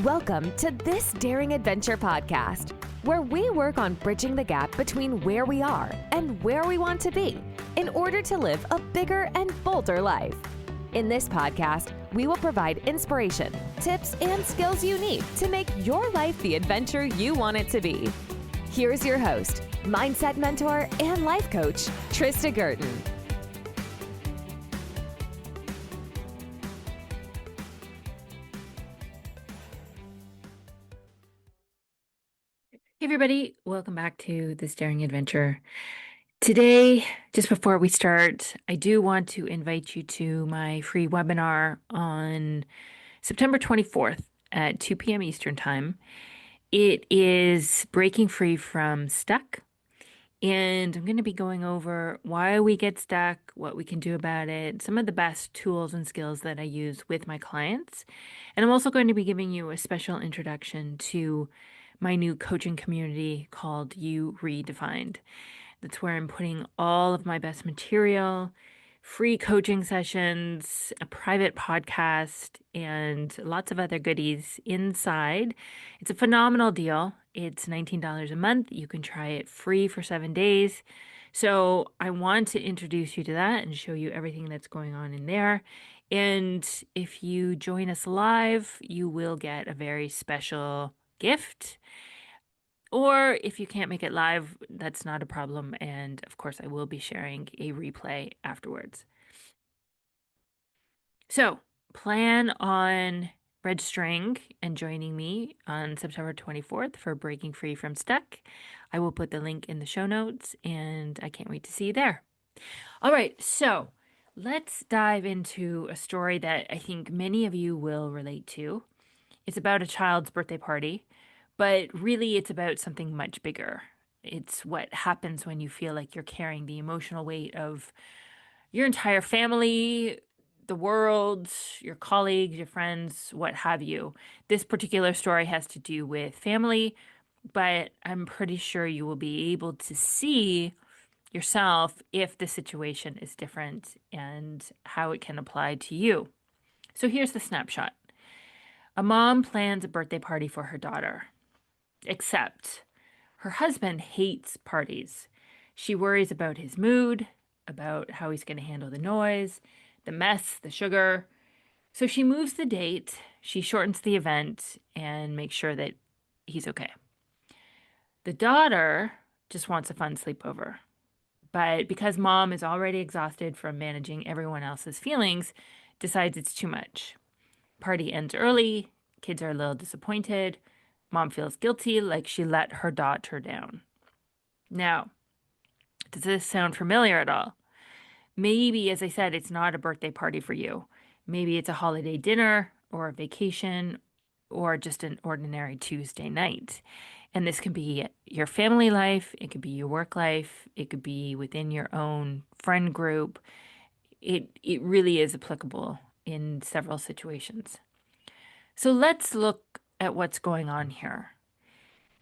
Welcome to This Daring Adventure podcast, where we work on bridging the gap between where we are and where we want to be in order to live a bigger and bolder life. In this podcast, we will provide inspiration, tips, and skills you need to make your life the adventure you want it to be. Here's your host, mindset mentor, and life coach, Trista Gurton. Hey everybody, welcome back to This Daring Adventure. Today, just before we start, I do want to invite you to my free webinar on September 24th at 2 p.m. Eastern Time. It is Breaking Free from Stuck, and I'm going to be going over why we get stuck, what we can do about it, some of the best tools and skills that I use with my clients. And I'm also going to be giving you a special introduction to my new coaching community called You Redefined. That's where I'm putting all of my best material, free coaching sessions, a private podcast, and lots of other goodies inside. It's a phenomenal deal. It's $19 a month. You can try it free for 7 days. So I want to introduce you to that and show you everything that's going on in there. And if you join us live, you will get a very special gift. Or if you can't make it live, that's not a problem. And of course, I will be sharing a replay afterwards. So plan on registering and joining me on September 24th for Breaking Free from Stuck. I will put the link in the show notes, and I can't wait to see you there. All right, so let's dive into a story that I think many of you will relate to. It's about a child's birthday party, but really it's about something much bigger. It's what happens when you feel like you're carrying the emotional weight of your entire family, the world, your colleagues, your friends, what have you. This particular story has to do with family, but I'm pretty sure you will be able to see yourself if the situation is different and how it can apply to you. So here's the snapshot. A mom plans a birthday party for her daughter, except her husband hates parties. She worries about his mood, about how he's going to handle the noise, the mess, the sugar. So she moves the date, she shortens the event, and makes sure that he's okay. The daughter just wants a fun sleepover. But because mom is already exhausted from managing everyone else's feelings, decides it's too much. Party ends early, kids are a little disappointed, mom feels guilty, like she let her daughter down. Now, does this sound familiar at all? Maybe, as I said, it's not a birthday party for you. Maybe it's a holiday dinner or a vacation or just an ordinary Tuesday night. And this can be your family life, it could be your work life, it could be within your own friend group. It really is applicable in several situations. So let's look at what's going on here.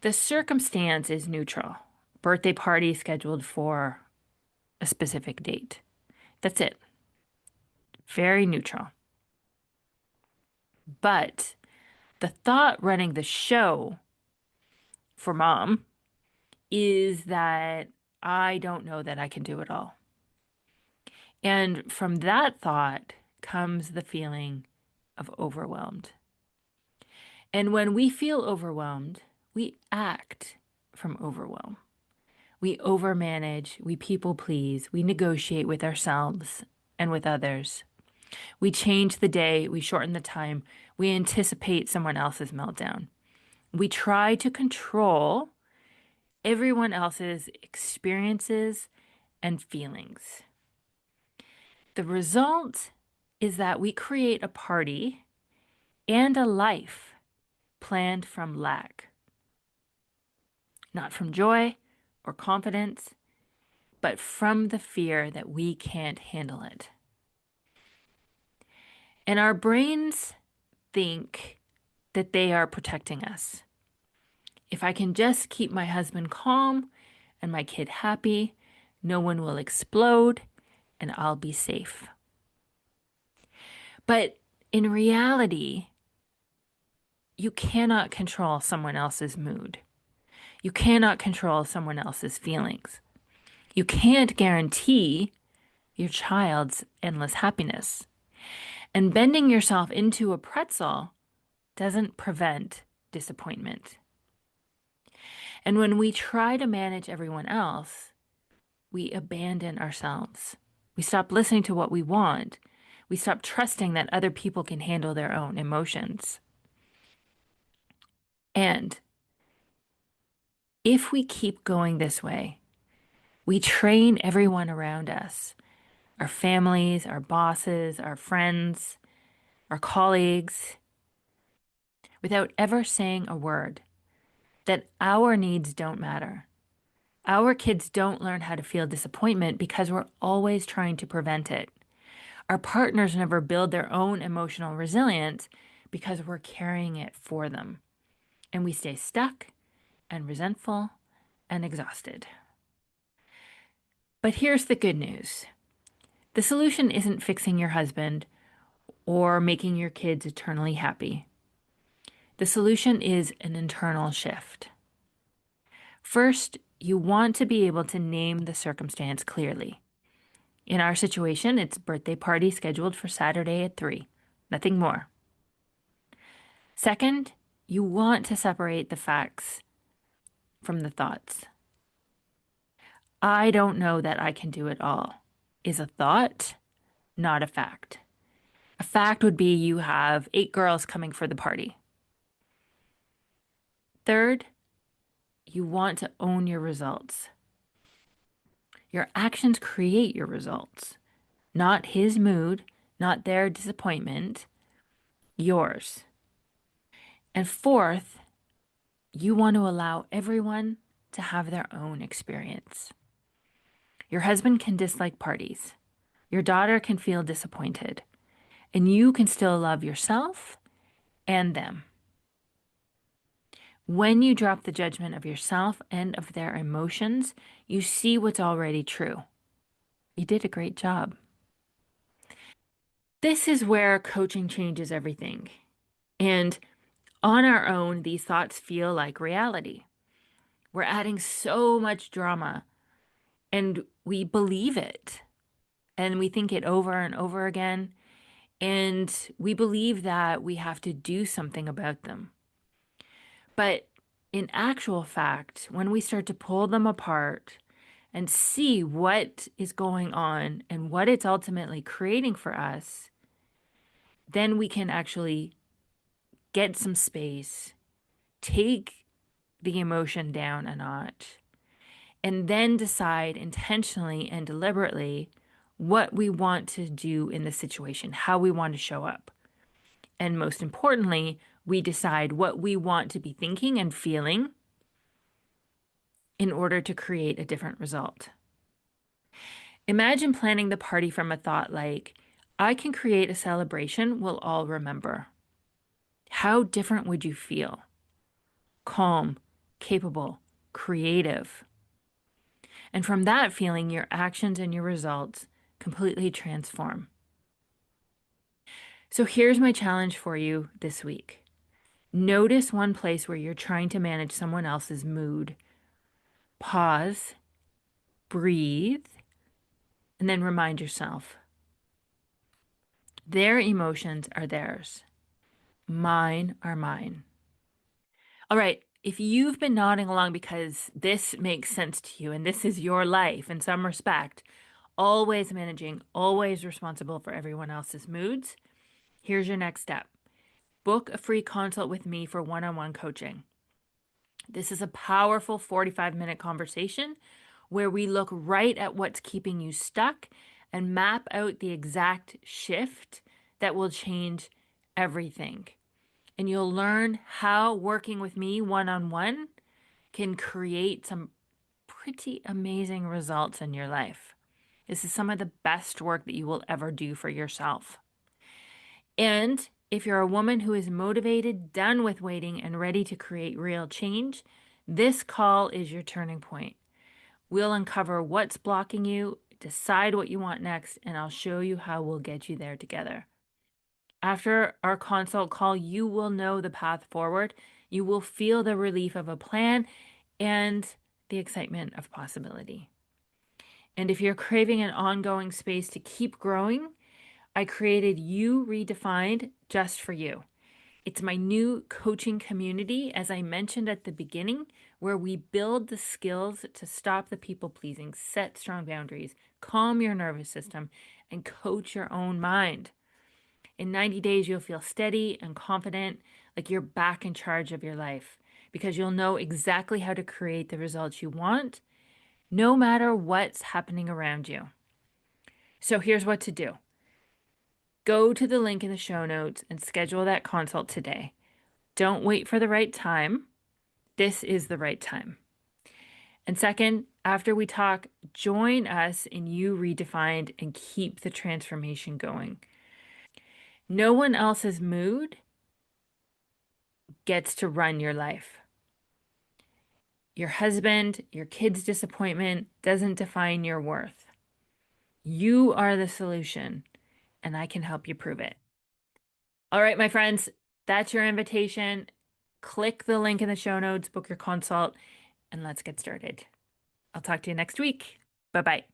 The circumstance is neutral. Birthday party scheduled for a specific date. That's it. Very neutral. But the thought running the show for mom is that I don't know that I can do it all. And from that thought comes the feeling of overwhelmed. And when we feel overwhelmed, we act from overwhelm. We overmanage, we people please, we negotiate with ourselves and with others. We change the day, we shorten the time, we anticipate someone else's meltdown. We try to control everyone else's experiences and feelings. The result is that we create a party and a life planned from lack, not from joy or confidence, but from the fear that we can't handle it. And our brains think that they are protecting us. If I can just keep my husband calm and my kid happy, no one will explode and I'll be safe. But in reality, you cannot control someone else's mood. You cannot control someone else's feelings. You can't guarantee your child's endless happiness. And bending yourself into a pretzel doesn't prevent disappointment. And when we try to manage everyone else, we abandon ourselves. We stop listening to what we want. We stop trusting that other people can handle their own emotions. And if we keep going this way, we train everyone around us, our families, our bosses, our friends, our colleagues, without ever saying a word, that our needs don't matter. Our kids don't learn how to feel disappointment because we're always trying to prevent it. Our partners never build their own emotional resilience because we're carrying it for them. And we stay stuck and resentful and exhausted. But here's the good news. The solution isn't fixing your husband or making your kids eternally happy. The solution is an internal shift. First, you want to be able to name the circumstance clearly. In our situation, it's birthday party scheduled for Saturday at 3. Nothing more. Second, you want to separate the facts from the thoughts. I don't know that I can do it all is a thought, not a fact. A fact would be you have 8 girls coming for the party. Third, you want to own your results. Your actions create your results, not his mood, not their disappointment, yours. And fourth, you want to allow everyone to have their own experience. Your husband can dislike parties. Your daughter can feel disappointed. And you can still love yourself and them. When you drop the judgment of yourself and of their emotions, you see what's already true. You did a great job. This is where coaching changes everything. And on our own, these thoughts feel like reality. We're adding so much drama and we believe it and we think it over and over again. And we believe that we have to do something about them. But in actual fact, when we start to pull them apart and see what is going on and what it's ultimately creating for us, then we can actually get some space, take the emotion down a notch, and then decide intentionally and deliberately what we want to do in the situation, how we want to show up. And most importantly, we decide what we want to be thinking and feeling in order to create a different result. Imagine planning the party from a thought like, I can create a celebration we'll all remember. How different would you feel? Calm, capable, creative. And from that feeling, your actions and your results completely transform. So here's my challenge for you this week. Notice one place where you're trying to manage someone else's mood. Pause, breathe, and then remind yourself. Their emotions are theirs. Mine are mine. All right, if you've been nodding along because this makes sense to you and this is your life in some respect, always managing, always responsible for everyone else's moods, here's your next step. Book a free consult with me for one-on-one coaching. This is a powerful 45-minute conversation where we look right at what's keeping you stuck and map out the exact shift that will change everything. And you'll learn how working with me one-on-one can create some pretty amazing results in your life. This is some of the best work that you will ever do for yourself. And if you're a woman who is motivated, done with waiting, and ready to create real change, this call is your turning point. We'll uncover what's blocking you, decide what you want next, and I'll show you how we'll get you there together. After our consult call, you will know the path forward. You will feel the relief of a plan and the excitement of possibility. And if you're craving an ongoing space to keep growing, I created You Redefined just for you. It's my new coaching community, as I mentioned at the beginning, where we build the skills to stop the people pleasing, set strong boundaries, calm your nervous system, and coach your own mind. In 90 days, you'll feel steady and confident, like you're back in charge of your life, because you'll know exactly how to create the results you want, no matter what's happening around you. So here's what to do. Go to the link in the show notes and schedule that consult today. Don't wait for the right time. This is the right time. And second, after we talk, join us in You Redefined and keep the transformation going. No one else's mood gets to run your life. Your husband, your kid's disappointment doesn't define your worth. You are the solution, and I can help you prove it. All right, my friends, that's your invitation. Click the link in the show notes, book your consult, and let's get started. I'll talk to you next week. Bye-bye.